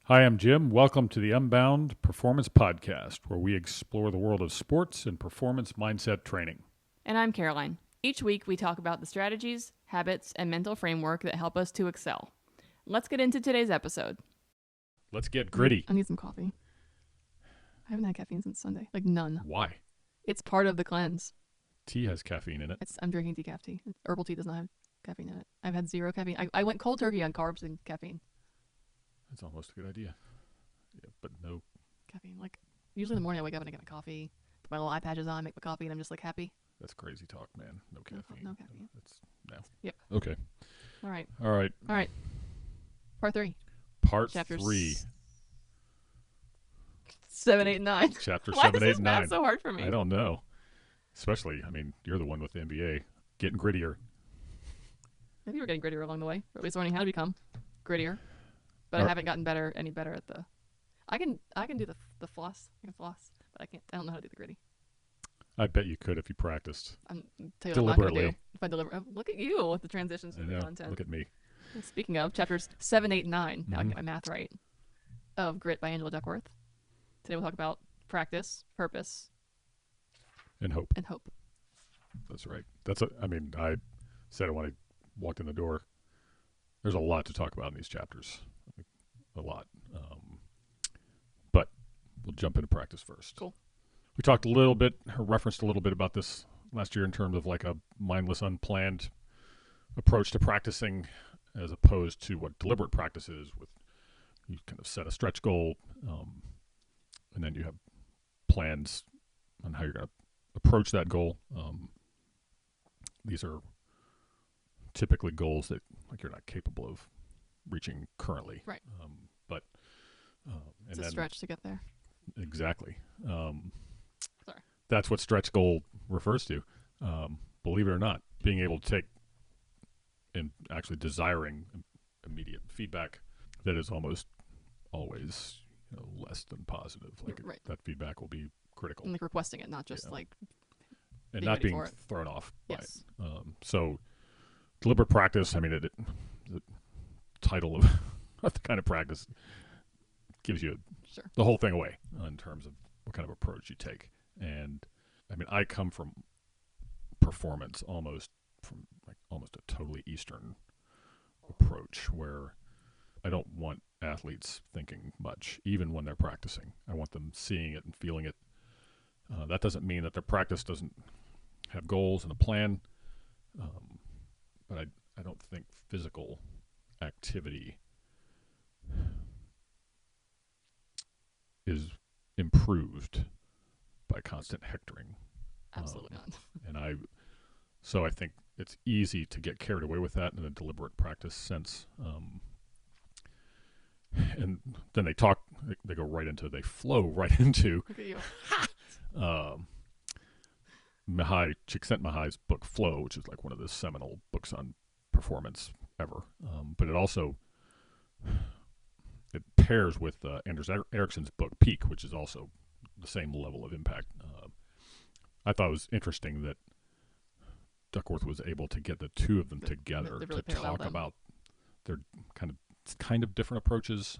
Hi, I'm Jim. Welcome to the Unbound Performance Podcast, where we explore the world of sports and performance mindset training. And I'm Caroline. Each week we talk about the strategies, habits, and mental framework that help us to excel. Let's get into today's episode. Let's get gritty. I need some coffee. I haven't had caffeine since Sunday. Like none. Why? It's part of the cleanse. Tea has caffeine in it. I'm drinking decaf tea. Herbal tea does not have caffeine in it. I've had zero caffeine. I went cold turkey on carbs and caffeine. That's almost a good idea. Yeah, but no. Caffeine. Like, usually in the morning I wake up and I get my coffee, put my little eye patches on, make my coffee, and I'm just like happy. That's crazy talk, man. No caffeine. No caffeine. No. Yep. Okay. All right. Part 3. Part Chapters 3. 7, 8, 9. Chapter Why 7, is 8, this 9. math so hard for me? I don't know. Especially, you're the one with the NBA. Getting grittier. Maybe we're getting grittier along the way, or at least learning how to become grittier. But I haven't gotten any better at the. I can do the floss. I can floss, but I don't know how to do the gritty. I bet you could if you practiced. I'm tell you what I'm not gonna do. Deliberately. If I deliver, look at you with the transitions I and the know. content. Look at me. Speaking of chapters 7, 8, 9. Now I can Mhm. get my math right. Of Grit by Angela Duckworth. Today we'll talk about practice, purpose, And hope. and hope. That's right. I said it when I walked in the door. There's a lot to talk about in these chapters. A lot. But we'll jump into practice first. Cool. We talked a little bit, or referenced a little bit about this last year in terms of like a mindless, unplanned approach to practicing as opposed to what deliberate practice is. With you kind of set a stretch goal, and then you have plans on how you're going to approach that goal. These are typically goals that like you're not capable of reaching currently. Right. And It's a then stretch to get there. exactly. Sorry. That's what stretch goal refers to. Believe it or not, being able to take and actually desiring immediate feedback that is almost always less than positive. Like Right. that feedback will be critical. And like requesting it, not just like And being not ready being for it. thrown off by Yes. it. So deliberate practice, the title of the kind of practice gives you Sure. the whole thing away in terms of what kind of approach you take. And I come from performance almost a totally Eastern approach where I don't want athletes thinking much, even when they're practicing. I want them seeing it and feeling it. That doesn't mean that their practice doesn't have goals and a plan, but I don't think physical activity is improved by constant hectoring. Absolutely not. So I think it's easy to get carried away with that in a deliberate practice sense. And then they flow right into Look at you. Csikszentmihalyi's book Flow, which is like one of the seminal books on performance ever. But it pairs with Anders Ericsson's book Peak, which is also the same level of impact. I thought it was interesting that Duckworth was able to get the two of them together they really to parallel talk them. about their kind of different approaches.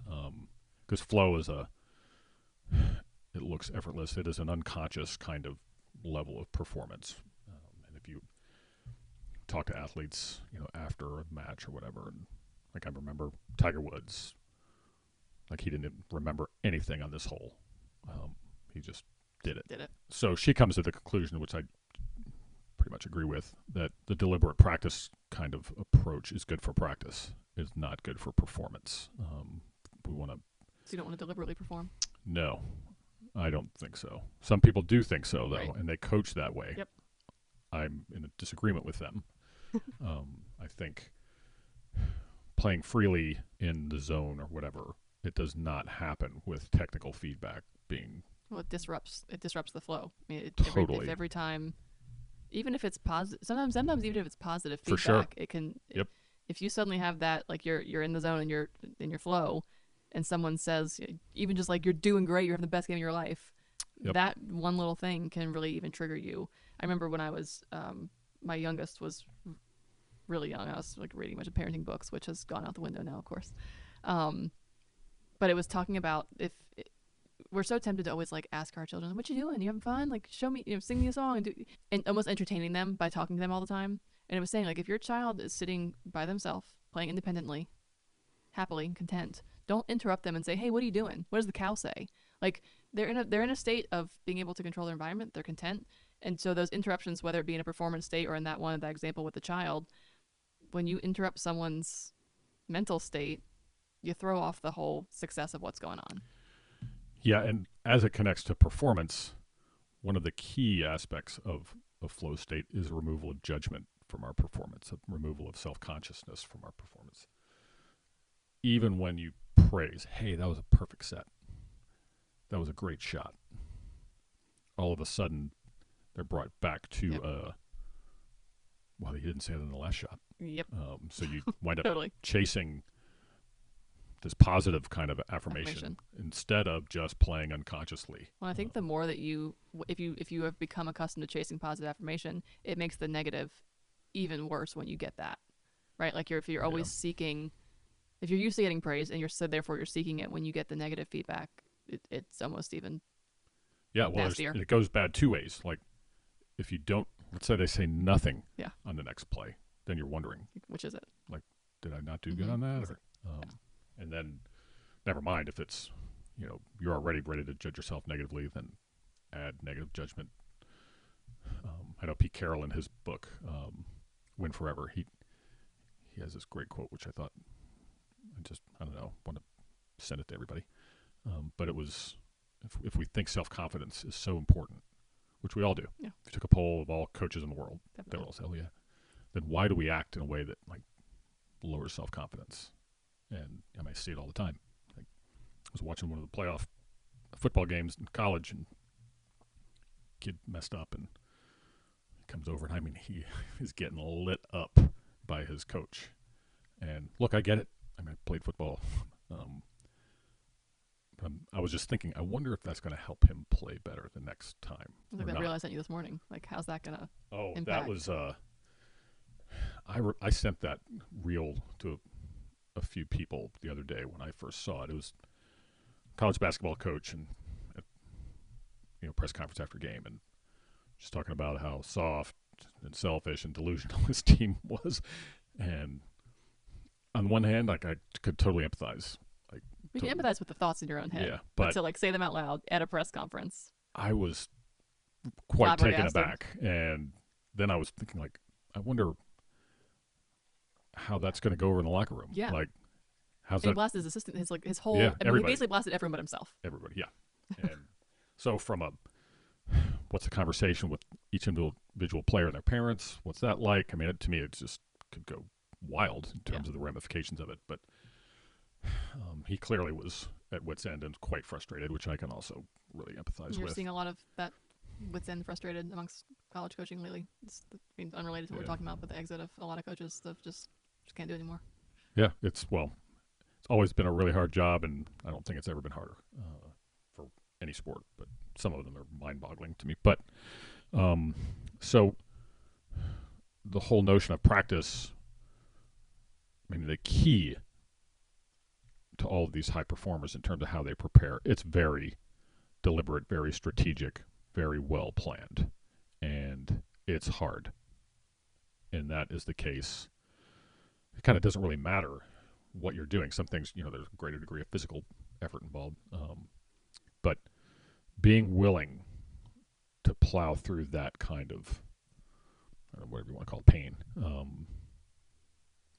Because flow is it looks effortless. It is an unconscious kind of level of performance. And if you talk to athletes, after a match or whatever, and like I remember Tiger Woods, like he didn't remember anything on this hole. He just did it. So she comes to the conclusion, which I pretty much agree with, that the deliberate practice kind of approach is good for practice. It's not good for performance. We want to. So you don't want to deliberately perform? No, I don't think so. Some people do think so, though, Right. and they coach that way. Yep. I'm in a disagreement with them. I think playing freely in the zone or whatever, it does not happen with technical feedback being. Well, it disrupts the flow. I mean, Totally. every time, even if it's positive, sometimes even if it's positive For feedback, sure. it can. Yep. If you suddenly have that, like you're in the zone and you're in your flow, and someone says, even just like you're doing great, you're having the best game of your life, Yep. that one little thing can really even trigger you. I remember when I was, my youngest was really young. I was like reading a bunch of parenting books, which has gone out the window now, of course. but it was talking about if we're so tempted to always like ask our children, "What you doing? You having fun? Like, show me, sing me a song," and almost entertaining them by talking to them all the time. And it was saying like, if your child is sitting by themselves, playing independently, happily, content, don't interrupt them and say, "Hey, what are you doing? What does the cow say?" Like they're in a state of being able to control their environment. They're content, and so those interruptions, whether it be in a performance state or in that example with the child, when you interrupt someone's mental state, you throw off the whole success of what's going on. Yeah, and as it connects to performance, one of the key aspects of a flow state is a removal of judgment from our performance, a removal of self-consciousness from our performance. Even when you praise, "Hey, that was a perfect set. That was a great shot." All of a sudden, they're brought back to, Yep. well, you didn't say that in the last shot. Yep. So you wind up Totally. chasing this positive kind of affirmation instead of just playing unconsciously. Well, I think the more that if you have become accustomed to chasing positive affirmation, it makes the negative even worse when you get that, right? Like if you're always seeking, if you're used to getting praise and therefore you're seeking it, when you get the negative feedback, it's almost even nastier. It goes bad two ways. Like if you don't, let's say they say nothing Yeah. on the next play, then you're wondering, which is it? Like, did I not do good on that? Or, and then never mind if it's, you're already ready to judge yourself negatively, then add negative judgment. I know Pete Carroll in his book, Win Forever, he has this great quote, which I thought, I don't know, want to send it to everybody. But it was, if we think self-confidence is so important, which we all do. Yeah. If you took a poll of all coaches in the world, Definitely. they would all say, "Oh yeah." Then why do we act in a way that like lowers self-confidence? And I see it all the time. Like, I was watching one of the playoff football games in college, and kid messed up, and he comes over, and he is getting lit up by his coach. And look, I get it. I played football. I was just thinking, I wonder if that's going to help him play better the next time. I think that reel I sent you this morning. Like, how's that going to impact? That was, I sent that reel to a few people the other day when I first saw it. It was a college basketball coach and press conference after game, and just talking about how soft and selfish and delusional his team was. And on one hand, like, I could totally empathize. Like, you can empathize with the thoughts in your own head. Yeah, but to like say them out loud at a press conference. I was quite taken aback, and then I was thinking, like, I wonder how that's going to go over in the locker room. Yeah. Like, how's and that? He blasted his assistant, his whole. Yeah, he basically blasted everyone but himself. Everybody, yeah. And so from what's the conversation with each individual player and their parents? What's that like? To me, it just could go wild in terms of the ramifications of it. But he clearly was at wit's end and quite frustrated, which I can also really empathize with. You're seeing a lot of that wit's end frustrated amongst college coaching lately. It's unrelated to what we're talking about, but the exit of a lot of coaches that just can't do it anymore. Yeah, it's always been a really hard job, and I don't think it's ever been harder for any sport, but some of them are mind-boggling to me. But so the whole notion of practice, the key to all of these high performers in terms of how they prepare, it's very deliberate, very strategic, very well planned, and it's hard. And that is the case. It kind of doesn't really matter what you're doing. Some things, there's a greater degree of physical effort involved, but being willing to plow through that kind of, whatever you want to call it, pain,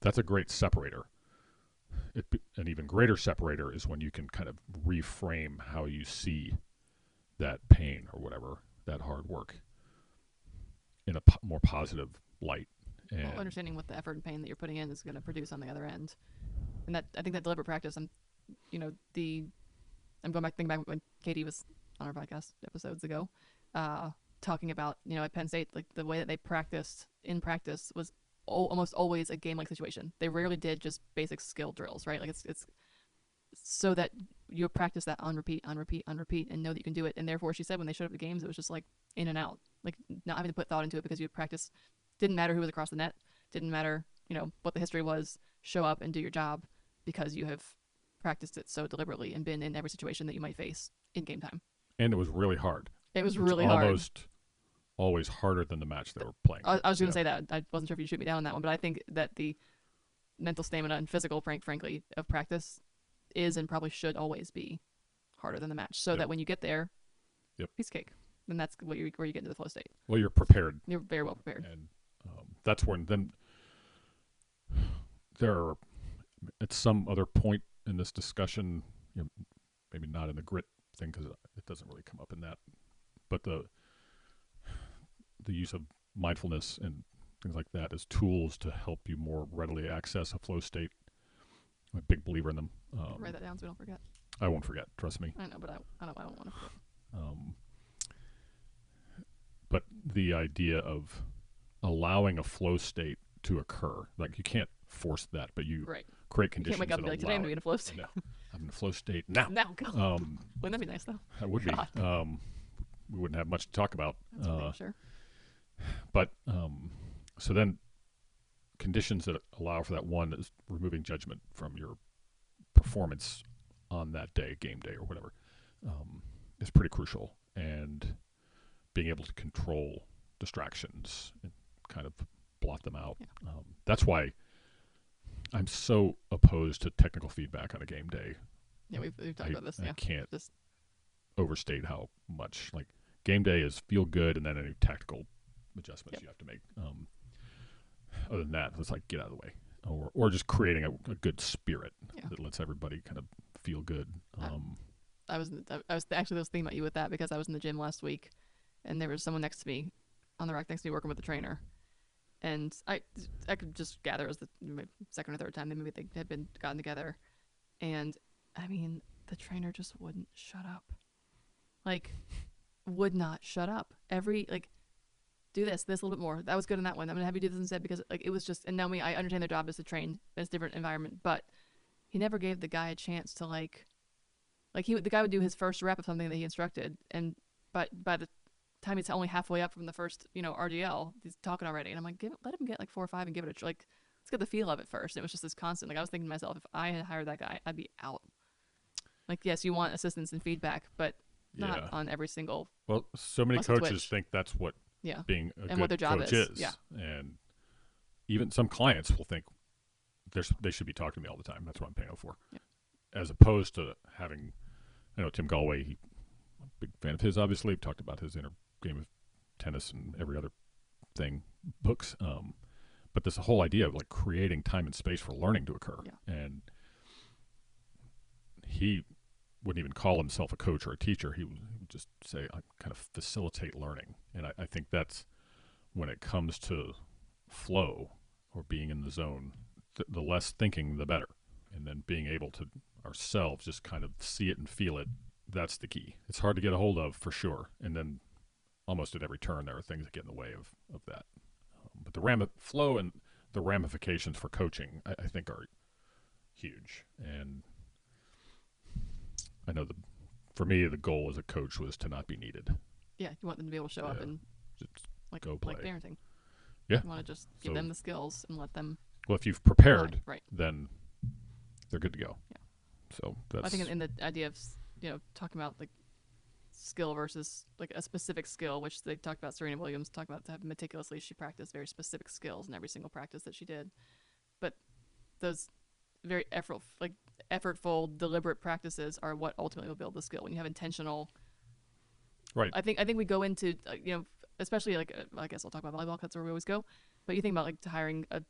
that's a great separator. An even greater separator is when you can kind of reframe how you see that pain or whatever, that hard work, in a more positive light. And understanding what the effort and pain that you're putting in is going to produce on the other end. And that, I think that deliberate practice, I'm going back, thinking back when Katie was on our podcast episodes ago, talking about, at Penn State, like the way that they practiced in practice was almost always a game-like situation. They rarely did just basic skill drills, right? Like it's so that you practice that on repeat, and know that you can do it. And therefore, she said when they showed up at games, it was just like in and out, like not having to put thought into it because you practice. Didn't matter who was across the net. Didn't matter, what the history was. Show up and do your job because you have practiced it so deliberately and been in every situation that you might face in game time. And it was really hard. It was It's really hard. almost always harder than the match they were playing. I was going to say that. I wasn't sure if you'd shoot me down on that one, but I think that the mental stamina and physical, frankly, of practice is and probably should always be harder than the match, so that when you get there, piece of cake. Then that's where you get into the flow state. Well, you're prepared. You're very well prepared. And that's when then there are, at some other point in this discussion, maybe not in the grit thing because it doesn't really come up in that, but the use of mindfulness and things like that as tools to help you more readily access a flow state. I'm a big believer in them. Write that down so we don't forget. I won't forget. Trust me. I know, but I don't want to forget. But the idea of allowing a flow state to occur, like you can't force that, but you create conditions. You can't wake up and be like, today I'm going to be in a flow state. No, I'm in a flow state now. Now, go. Wouldn't that be nice, though? That would be. We wouldn't have much to talk about. That's sure. But so then conditions that allow for that, one is removing judgment from your performance on that day, game day or whatever, is pretty crucial. And being able to control distractions and kind of blot them out. Yeah. That's why I'm so opposed to technical feedback on a game day. Yeah, we've talked about this. I can't overstate how much. Like, game day is feel good and then any tactical adjustments you have to make. Other than that, it's like get out of the way. Or just creating a good spirit that lets everybody kind of feel good. I was actually thinking about you with that because I was in the gym last week and there was someone next to me on the rack next to me working with the trainer. And I could just gather as the second or third time maybe they had gotten together. And I mean, the trainer just wouldn't shut up. Like, would not shut up. Do this a little bit more. That was good in that one. I'm going to have you do this instead because it was just, and now I understand their job is to train. It's a different environment, but he never gave the guy a chance to the guy would do his first rep of something that he instructed. But by the time he's only halfway up from the first, RDL, he's talking already. And I'm like, let him get like 4 or 5 and give it a try. Like, let's get the feel of it first. And it was just this constant, like I was thinking to myself, if I had hired that guy, I'd be out. Like, yes, you want assistance and feedback, but not on every single. Well, so many coaches think that's what being a good what their job coach is. Yeah. And even some clients will think they should be talking to me all the time. That's what I'm paying for. Yeah. As opposed to having, I know Tim Galway, I'm a big fan of his, obviously. We've talked about his inner game of tennis and every other thing, books. But this whole idea of like creating time and space for learning to occur. Yeah. And he wouldn't even call himself a coach or a teacher. He would just say, I kind of facilitate learning. And I think that's when it comes to flow or being in the zone, the less thinking, the better. And then being able to ourselves just kind of see it and feel it, that's the key. It's hard to get a hold of for sure. And then almost at every turn, there are things that get in the way of that. But the flow and the ramifications for coaching, I think, are huge. And I know for me, the goal as a coach was to not be needed. Yeah, you want them to be able to show up and just go play. Like parenting. Yeah. You want to just give them the skills and let them. Well, if you've prepared, then they're good to go. Yeah. So that's. I think in the idea of talking about like skill versus like a specific skill, which they talked about. Serena Williams talked about that meticulously. She practiced very specific skills in every single practice that she did, but those very effortful, deliberate practices are what ultimately will build the skill. When you have intentional, I think we go into especially like I guess I'll talk about volleyball because that's where we always go. But you think about like hiring a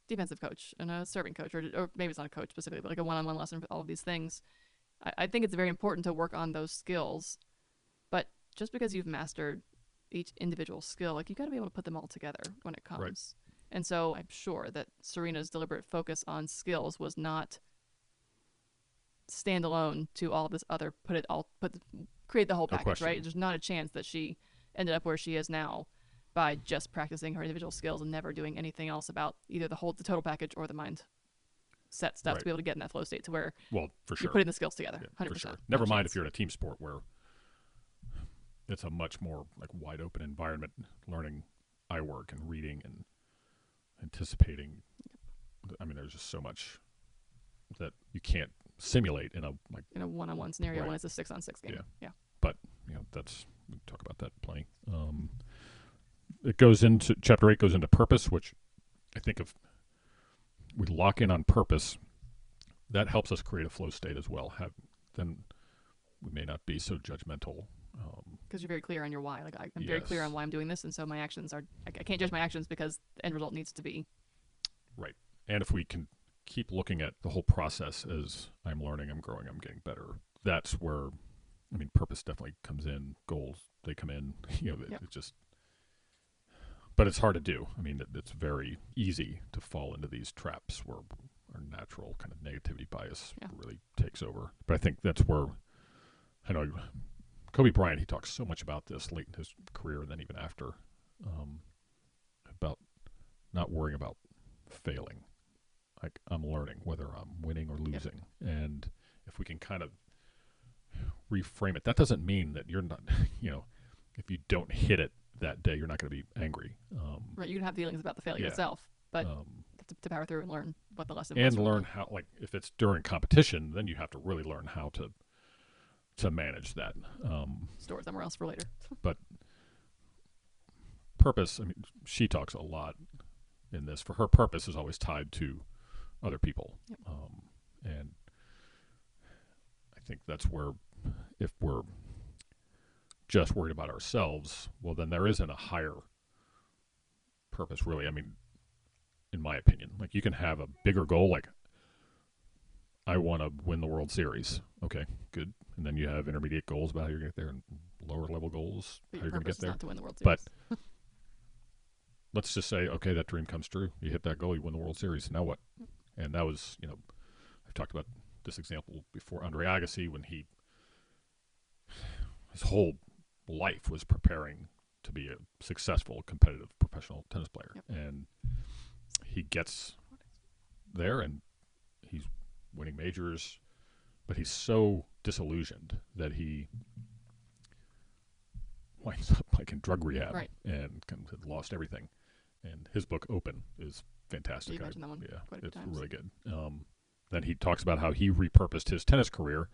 defensive coach and a serving coach, or maybe it's not a coach specifically, but like a one-on-one lesson for all of these things. I think it's very important to work on those skills, but just because you've mastered each individual skill, like you got to be able to put them all together when it comes. Right. And so I'm sure that Serena's deliberate focus on skills was not standalone to all this other create the whole package, right? There's not a chance that she ended up where she is now by just practicing her individual skills and never doing anything else about either the total package or the mind set stuff to be able to get in that flow state to where for sure you're putting the skills together. 100%. For sure. Never mind if you're in a team sport where it's a much more like wide open environment, learning eye work and reading and anticipating. I mean, there's just so much that you can't simulate in a like in a one-on-one scenario right. when it's a 6-on-6 game. Yeah. But that's we can talk about that plenty. It goes into chapter 8 goes into purpose, which I think if we lock in on purpose, that helps us create a flow state as well. Then we may not be so judgmental. Because you're very clear on your why. Like I'm very clear on why I'm doing this, and so my actions are. I can't judge my actions because the end result needs to be right. And if we can keep looking at the whole process as I'm learning, I'm growing, I'm getting better, that's where, I mean, purpose definitely comes in. Goals, they come in. It just. But it's hard to do. I mean, it's very easy to fall into these traps where our natural kind of negativity bias really takes over. But I think that's where, I know Kobe Bryant, he talks so much about this late in his career and then even after, about not worrying about failing. Like, I'm learning whether I'm winning or losing. And if we can kind of reframe it, that doesn't mean that you're not, if you don't hit it that day, you're not going to be angry. Right. You can have feelings about the failure itself, but to power through and learn what the lesson was. And learn how, like, if it's during competition, then you have to really learn how to manage that. Store somewhere else for later. But purpose, I mean, she talks a lot in this. For her, purpose is always tied to other people. Yep. And I think that's where, if we're just worried about ourselves, well, then there isn't a higher purpose, really. I mean, in my opinion, like, you can have a bigger goal, like, I want to win the World Series. Okay, good. And then you have intermediate goals about how you're going to get there, and lower level goals, how you're going to get there. Not to win the World Series. But let's just say, okay, that dream comes true. You hit that goal, you win the World Series. Now what? And that was, I've talked about this example before. Andre Agassi, when his whole life was preparing to be a successful, competitive professional tennis player. Yep. And he gets there and he's winning majors, but he's so disillusioned that he winds up like in drug rehab and kind of lost everything. And his book Open is fantastic. You mentioned that one quite a few times. Really good. Then he talks about how he repurposed his tennis career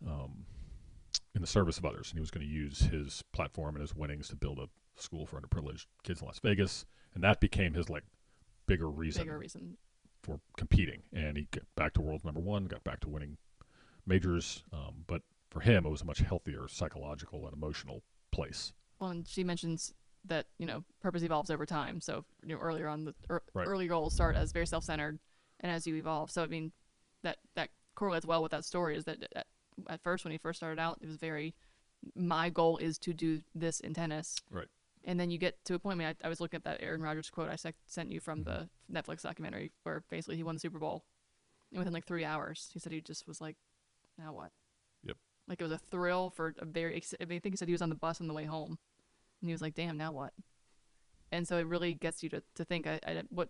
in the service of others, and he was going to use his platform and his winnings to build a school for underprivileged kids in Las Vegas, and that became his bigger reason for competing. And he got back to world number one, got back to winning majors, but for him it was a much healthier psychological and emotional place. Well, and she mentions that purpose evolves over time. So earlier on, early goals start as very self-centered, and as you evolve. So I mean, that correlates well with that story. Is that at first, when he first started out, it was very, my goal is to do this in tennis. Right. And then you get to a point. I mean, I was looking at that Aaron Rodgers quote I sent you from the Netflix documentary, where basically he won the Super Bowl, and within 3 hours, he said he just was like, now what? Yep. Like, it was a thrill for I think he said he was on the bus on the way home, and he was like, damn, now what? And so it really gets you to think. What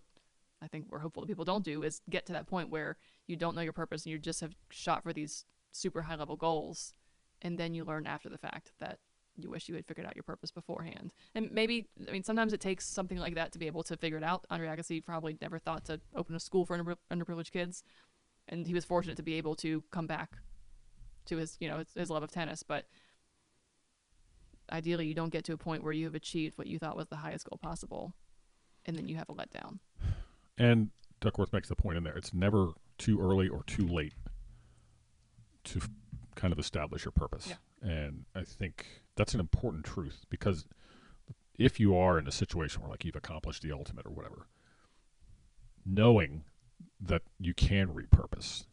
I think we're hopeful that people don't do is get to that point where you don't know your purpose and you just have shot for these super high level goals, and then you learn after the fact that you wish you had figured out your purpose beforehand. And maybe, I mean, sometimes it takes something like that to be able to figure it out. Andre Agassi probably never thought to open a school for underprivileged kids, and he was fortunate to be able to come back to his love of tennis. But ideally, you don't get to a point where you have achieved what you thought was the highest goal possible, and then you have a letdown. And Duckworth makes the point in there, it's never too early or too late to kind of establish your purpose. Yeah. And I think that's an important truth, because if you are in a situation where you've accomplished the ultimate or whatever, knowing that you can repurpose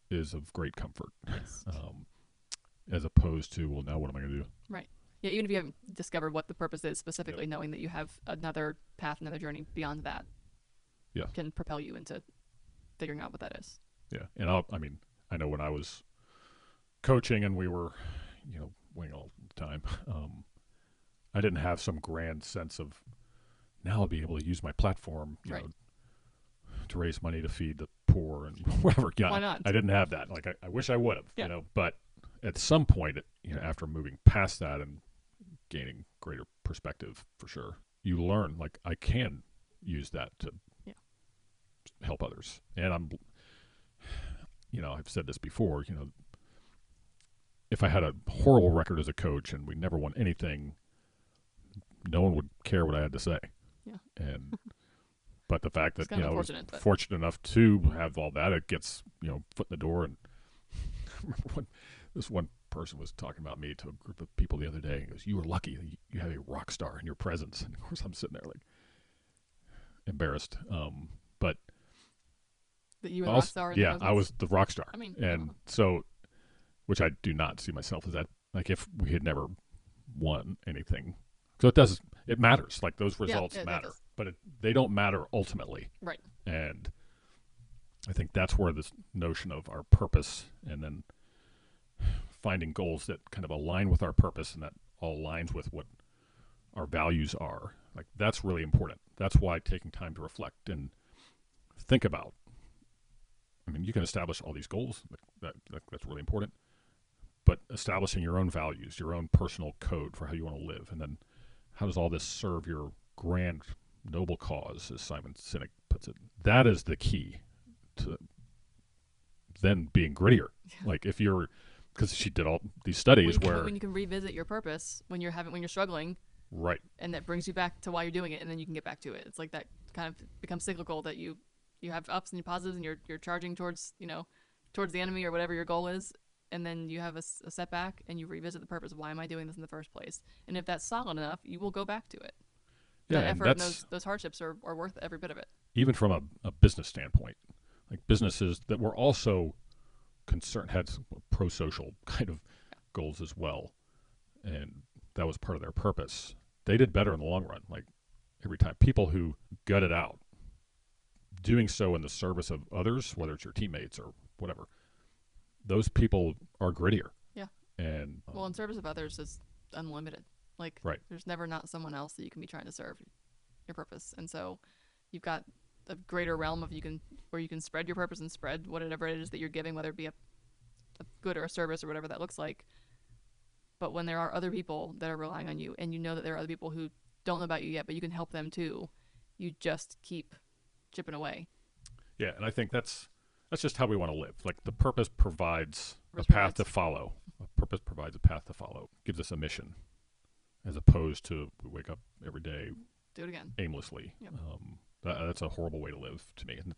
is of great comfort. Yes. As opposed to, well, now what am I going to do? Right. Yeah, even if you haven't discovered what the purpose is specifically, knowing that you have another path, another journey beyond that can propel you into figuring out what that is. Yeah. And I know when I was coaching and we were, winning all the time, I didn't have some grand sense of, now I'll be able to use my platform, you know, to raise money to feed the poor and whatever. Yeah, why not? I didn't have that. I wish I would have, but at some point, after moving past that and gaining greater perspective, for sure, you learn, I can use that to help others. And I've said this before, if I had a horrible record as a coach and we never won anything, no one would care what I had to say. Yeah. And but the fact It's that kind of I was unfortunate, but fortunate enough to have all that, it gets foot in the door. And I remember when this one person was talking about me to a group of people the other day. He goes, "You were lucky. You have a rock star in your presence." And of course, I'm sitting there like embarrassed. But that you were the rock star in the yeah, I presence? was the rock star, I mean, and so which I do not see myself as that. Like if we had never won anything, so it matters. Like those results matter, but they don't matter ultimately. Right. And I think that's where this notion of our purpose, and then finding goals that kind of align with our purpose and that all aligns with what our values are, like that's really important. That's why taking time to reflect and think about. I mean, you can establish all these goals. That's really important. But establishing your own values, your own personal code for how you want to live, and then how does all this serve your grand, noble cause, as Simon Sinek puts it? That is the key to then being grittier. Like if you're, because she did all these studies when you can revisit your purpose when you're struggling, right, and that brings you back to why you're doing it, and then you can get back to it. It's like that kind of becomes cyclical, that you have ups and positives, and you're charging towards towards the enemy or whatever your goal is, and then you have a setback, and you revisit the purpose. Why am I doing this in the first place? And if that's solid enough, you will go back to it. Yeah, that effort and those hardships are worth every bit of it. Even from a business standpoint, like businesses that were also concerned had pro-social kind of goals as well, and that was part of their purpose. They did better in the long run. Like every time, people who gut it out, doing so in the service of others, whether it's your teammates or whatever, those people are grittier. Yeah. And well, in service of others is unlimited. Like right. There's never not someone else that you can be trying to serve your purpose, and so you've got a greater realm of where you can spread your purpose and spread whatever it is that you're giving, whether it be a good or a service or whatever that looks like. But when there are other people that are relying on you, and you know that there are other people who don't know about you yet, but you can help them too, you just keep chipping away. Yeah, and I think that's just how we want to live. Like the purpose provides a path to follow. A purpose provides a path to follow. Gives us a mission, as opposed to we wake up every day, do it again aimlessly. Yep. That's a horrible way to live to me. And,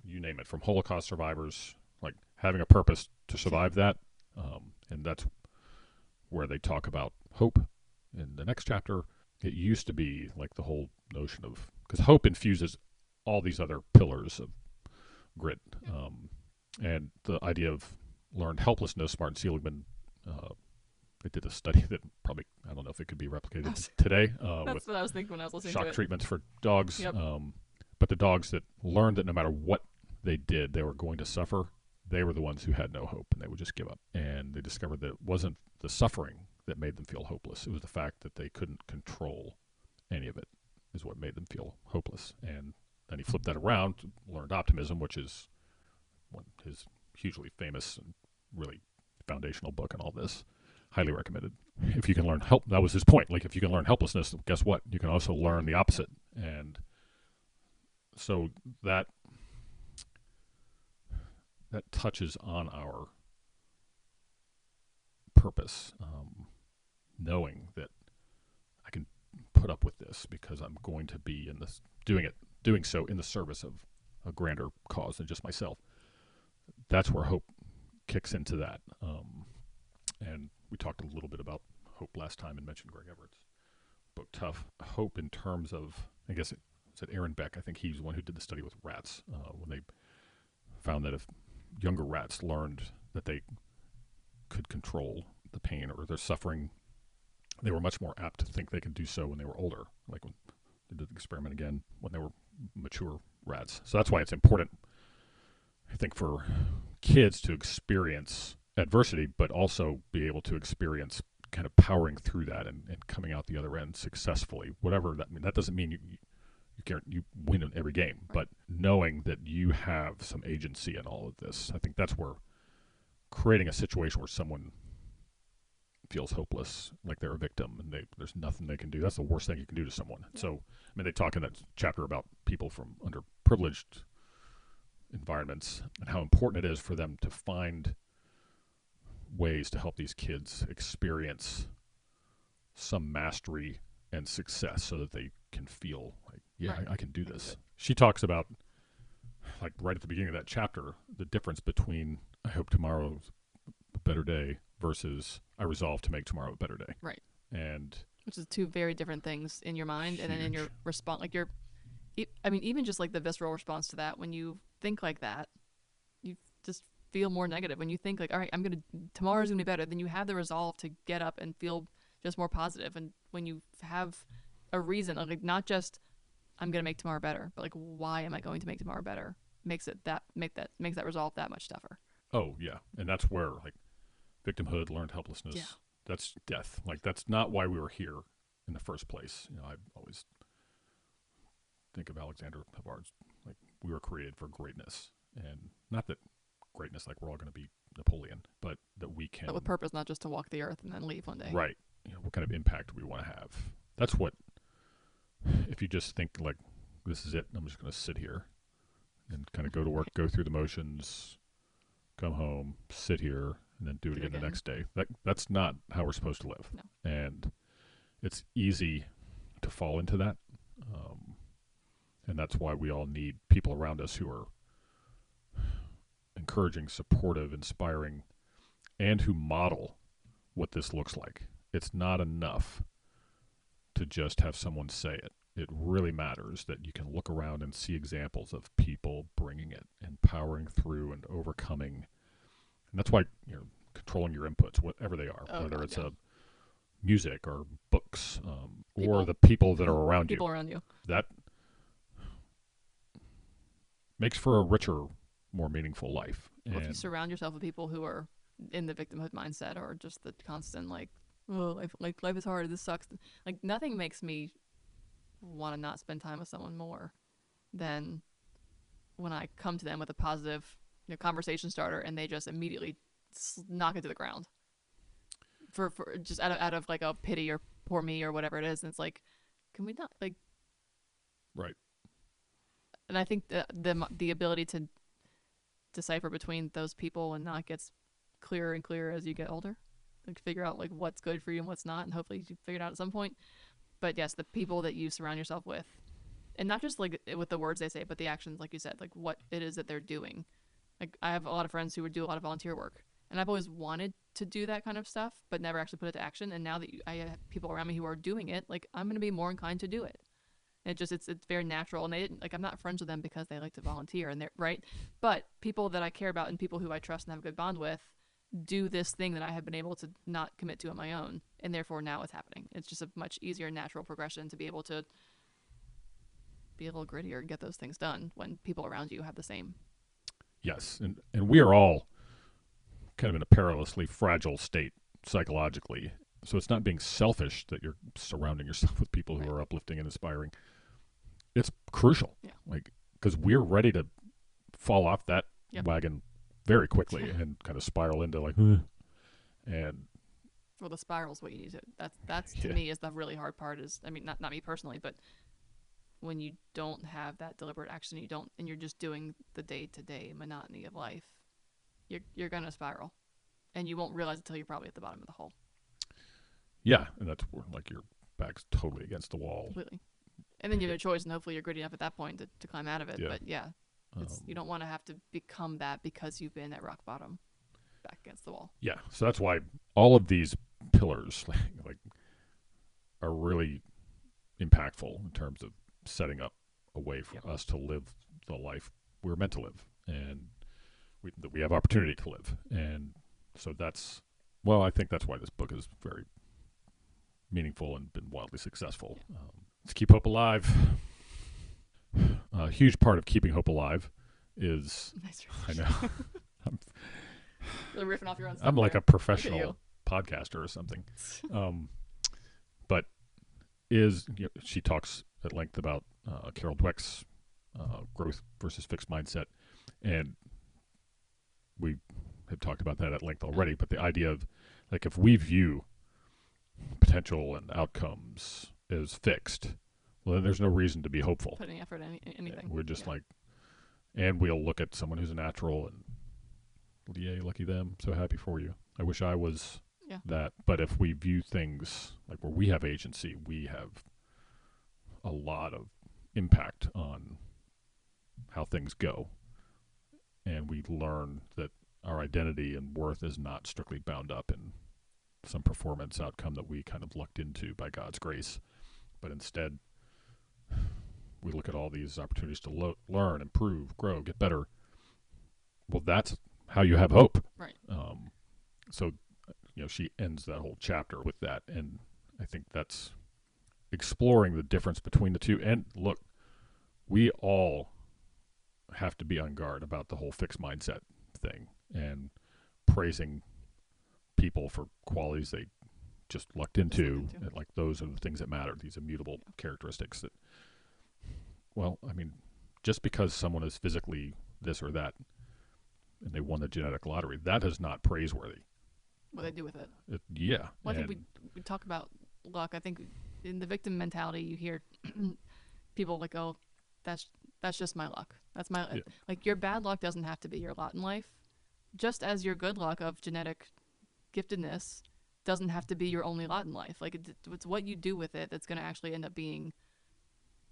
you name it, from Holocaust survivors, like having a purpose to survive that, and that's where they talk about hope in the next chapter. It used to be like the whole notion of, because hope infuses all these other pillars of grit, and the idea of learned helplessness. Martin Seligman, they did a study that probably, I don't know if it could be replicated today. That's what I was thinking when I was listening to it. Shock treatments for dogs. Yep. But the dogs that learned that no matter what they did, they were going to suffer, they were the ones who had no hope, and they would just give up. And they discovered that it wasn't the suffering that made them feel hopeless. It was the fact that they couldn't control any of it is what made them feel hopeless. And then he flipped that around, learned optimism, which is his hugely famous and really foundational book on all this. Highly recommended. If you can learn help, that was his point. Like if you can learn helplessness, guess what? You can also learn the opposite. And so that touches on our purpose, knowing that I can put up with this because I'm going to be in this doing so in the service of a grander cause than just myself. That's where hope kicks into that. And we talked a little bit about hope last time and mentioned Greg Everett's book Tough. Hope in terms of, I guess it was Aaron Beck. I think he's the one who did the study with rats, when they found that if younger rats learned that they could control the pain or their suffering, they were much more apt to think they could do so when they were older, like when they did the experiment again when they were mature rats. So that's why it's important, I think, for kids to experience adversity, but also be able to experience kind of powering through that and coming out the other end successfully. Whatever that means. That doesn't mean you win in every game, but knowing that you have some agency in all of this. I think that's where creating a situation where someone feels hopeless, like they're a victim, and there's nothing they can do. That's the worst thing you can do to someone. Yeah. So, I mean, they talk in that chapter about people from underprivileged environments and how important it is for them to find ways to help these kids experience some mastery and success so that they can feel like, yeah, Right. I can do I can do this. it. She talks about, like right at the beginning of that chapter, the difference between I hope tomorrow's a better day versus I resolve to make tomorrow a better day. Right. And Which is two very different things in your mind, and then in your huge. response, like I mean, even just like the visceral response to that, when you think like that, you just feel more negative. When you think like, all right, tomorrow's gonna be better, then you have the resolve to get up and feel just more positive. And when you have a reason, like not just I'm gonna make tomorrow better, but like why am I going to make tomorrow better? Makes that resolve that much tougher. Oh yeah, and that's where like victimhood, learned Yeah. helplessness, that's death. Like that's not why we were here in the first place. I always think of Alexander Havard's like we were created for greatness, and not that greatness like we're all going to be Napoleon, but that we can But with purpose, not just to walk the earth and then leave one day. right. What kind of impact we want to have. That's what. If you just think like this is it, I'm just going to sit here and kind of go to work, Right. go through the motions, come home, sit here, and then do it again the next day. That's not how we're supposed to live, No. and it's easy to fall into that. Um, and that's why we all need people around us who are encouraging, supportive, inspiring, and who model what this looks like. It's not enough to just have someone say it. It really matters that you can look around and see examples of people bringing it and powering through and overcoming. And that's why, controlling your inputs, whatever they are, Oh, whether God, it's yeah. a music or books, or People. the people that are around People you. around you. That makes for a richer, more meaningful life. Well, if you And surround yourself with people who are in the victimhood mindset or just the constant like, oh, life is hard. This sucks. Like nothing makes me want to not spend time with someone more than when I come to them with a positive, conversation starter and they just immediately knock it to the ground for just out of like a pity or poor me or whatever it is. And it's like, can we not like? right, And I think the ability to decipher between those people and not gets clearer and clearer as you get older. Like figure out like what's good for you and what's not, and hopefully you figure it out at some point. But yes, the people that you surround yourself with, and not just like with the words they say, but the actions, like you said, like what it is that they're doing. Like I have a lot of friends who would do a lot of volunteer work, and I've always wanted to do that kind of stuff, but never actually put it to action. And now that I have people around me who are doing it, like I'm going to be more inclined to do it. And it's very natural, and they didn't like I'm not friends with them because they like to volunteer, and they're right. But people that I care about and people who I trust and have a good bond with do this thing that I have been able to not commit to on my own, and therefore now it's happening. It's just a much easier natural progression to be able to be a little grittier and get those things done when people around you have the same. yes, and we are all kind of in a perilously fragile state psychologically. So it's not being selfish that you're surrounding yourself with people who Right. are uplifting and inspiring. It's crucial, Yeah. like because we're ready to fall off that Yep. wagon very quickly Yeah. and kind of spiral into like, "Ugh." And Well, the spiral's what you need to. That's to yeah, me is the really hard part. Is I mean not me personally, but when you don't have that deliberate action, you don't, and you're just doing the day to day monotony of life, you're gonna spiral, and you won't realize it until you're probably at the bottom of the hole yeah, and that's where like your back's totally against the wall. completely. And then you have a choice, and hopefully you're gritty enough at that point to climb out of it. Yeah, But yeah, it's um, you don't want to have to become that because you've been at rock bottom, back against the wall. yeah. So that's why all of these pillars like are really impactful in terms of setting up a way for Yep. us to live the life we're meant to live and that we have opportunity to live. And so that's, well, I think that's why this book is very meaningful and been wildly successful. Yeah. Let's keep hope alive. A huge part of keeping hope alive is, Nice. I know, Really riffing off your own stuff. I'm like there. a professional podcaster or something. But she talks at length about Carol Dweck's growth versus fixed mindset, and we have talked about that at length already. But the idea of like if we view potential and outcomes as fixed, well, then there's no reason to be hopeful. Put any effort in anything. We're just Yeah. like And we'll look at someone who's a natural and, yay, lucky them, so happy for you. I wish I was Yeah. that. But if we view things like where we have agency, we have a lot of impact on how things go. And we learn that our identity and worth is not strictly bound up in some performance outcome that we kind of lucked into by God's grace, but instead we look at all these opportunities to learn, improve, grow, get better. Well, that's how you have hope. Right. So, she ends that whole chapter with that, and I think that's exploring the difference between the two. And look, we all have to be on guard about the whole fixed mindset thing and praising people for qualities they just lucked into. And like those are the things that matter, these immutable characteristics that, well, I mean, just because someone is physically this or that and they won the genetic lottery, that is not praiseworthy. What they do with it. Yeah. Well, I think we talk about luck. I think in the victim mentality, you hear people like, oh, that's just my luck. That's my like your bad luck doesn't have to be your lot in life, just as your good luck of genetic giftedness doesn't have to be your only lot in life. Like it's what you do with it that's going to actually end up being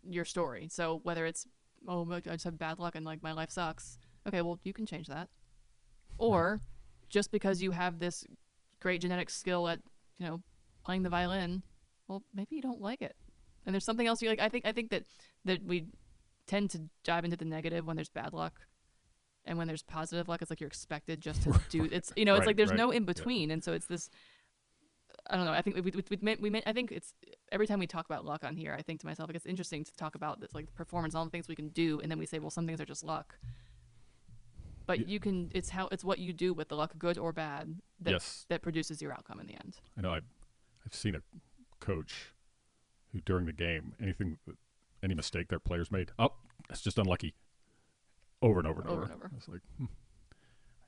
your story. So whether it's, oh, I just have bad luck and like my life sucks. Okay, well, you can change that. Or just because you have this great genetic skill at, playing the violin, well, maybe you don't like it. And there's something else you like. I think that we tend to dive into the negative when there's bad luck. And when there's positive luck, it's like you're expected just to do it's it's like there's no in between. And so it's this, I don't know. I think I think it's every time we talk about luck on here, I think to myself, like, it's interesting to talk about this, like performance, all the things we can do, and then we say, well, some things are just luck. But you can, it's what you do with the luck, good or bad, that produces your outcome in the end. I know. I've seen a coach who during the game, any mistake their players made, oh, that's just unlucky, over and over and over. I was like, I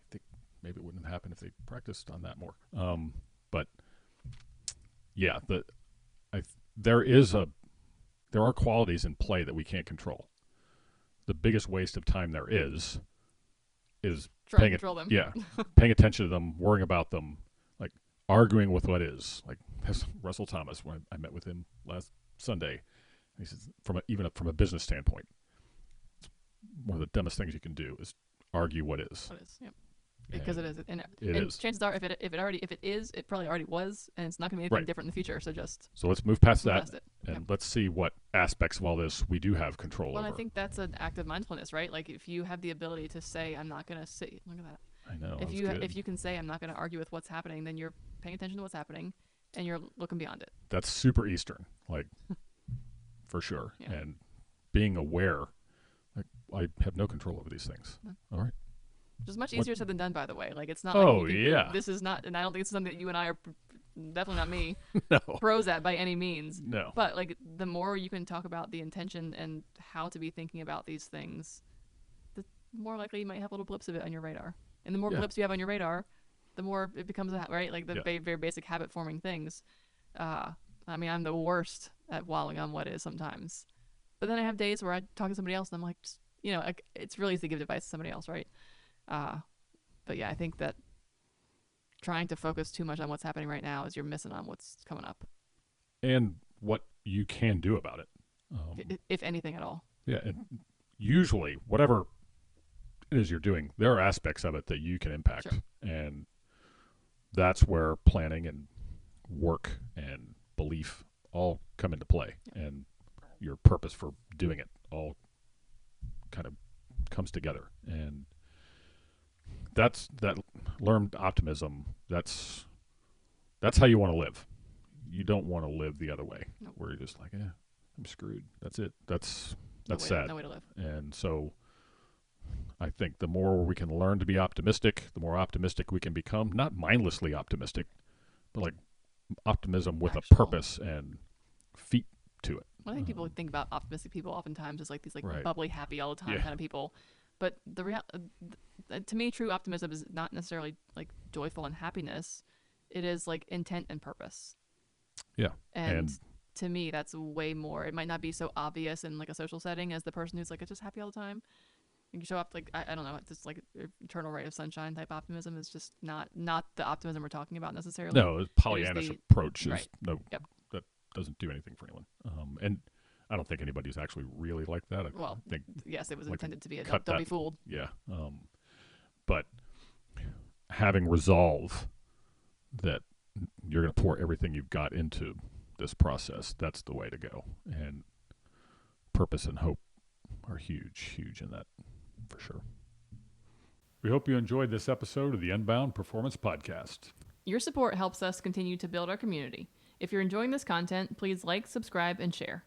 think maybe it wouldn't have happened if they practiced on that more. But yeah, there are qualities in play that we can't control. The biggest waste of time there is trying to control them. Yeah, paying attention to them, worrying about them, like arguing with what is. Like Russell Thomas, when I met with him last Sunday, he says even from a business standpoint, one of the dumbest things you can do is argue what is. What is, yep. Because it is, and chances are, if it is, it probably already was, and it's not going to be anything different in the future. So let's move past that, and let's see what aspects of all this we do have control over. Well, I think that's an act of mindfulness, right? Like if you have the ability to say, "I'm not going to sit." Look at that. I know. If you can say, "I'm not going to argue with what's happening," then you're paying attention to what's happening, and you're looking beyond it. That's super Eastern, like for sure, and being aware. Like I have no control over these things. No. All right. Which is much easier said than done, by the way. Like it's not. Oh, like this is not, and I don't think it's something that you and I are definitely not me. No. Pros at by any means. No. But like the more you can talk about the intention and how to be thinking about these things, the more likely you might have little blips of it on your radar. And the more blips you have on your radar, the more it becomes right. Like the very basic habit forming things. I mean, I'm the worst at wallowing on what is sometimes, but then I have days where I talk to somebody else and I'm like, just, like, it's really easy to give advice to somebody else, right? But yeah, I think that trying to focus too much on what's happening right now is you're missing on what's coming up. And what you can do about it. If anything at all. Yeah, and usually, whatever it is you're doing, there are aspects of it that you can impact. Sure. And that's where planning and work and belief all come into play. Yeah. And your purpose for doing it all kind of comes together. And that learned optimism, that's how you want to live. You don't want to live the other way, where you're just like, I'm screwed. That's it. That's sad. No way to live. And so I think the more we can learn to be optimistic, the more optimistic we can become. Not mindlessly optimistic, but like optimism with a purpose and feet to it. Well, I think people think about optimistic people oftentimes as like these bubbly, happy all the time kind of people. But to me, true optimism is not necessarily like joyful and happiness. It is like intent and purpose. Yeah. And to me, that's way more. It might not be so obvious in like a social setting as the person who's like just happy all the time. You can show up like I don't know, just like eternal ray of sunshine type optimism is just not the optimism we're talking about necessarily. No, Pollyannish approach is right. no Yep. that doesn't do anything for anyone. And I don't think anybody's actually really like that. I think yes, it was like intended to be a cut don't that- be fooled. yeah. But having resolve that you're going to pour everything you've got into this process, that's the way to go. And purpose and hope are huge in that, for sure. We hope you enjoyed this episode of the Unbound Performance Podcast. Your support helps us continue to build our community. If you're enjoying this content, please like, subscribe, and share.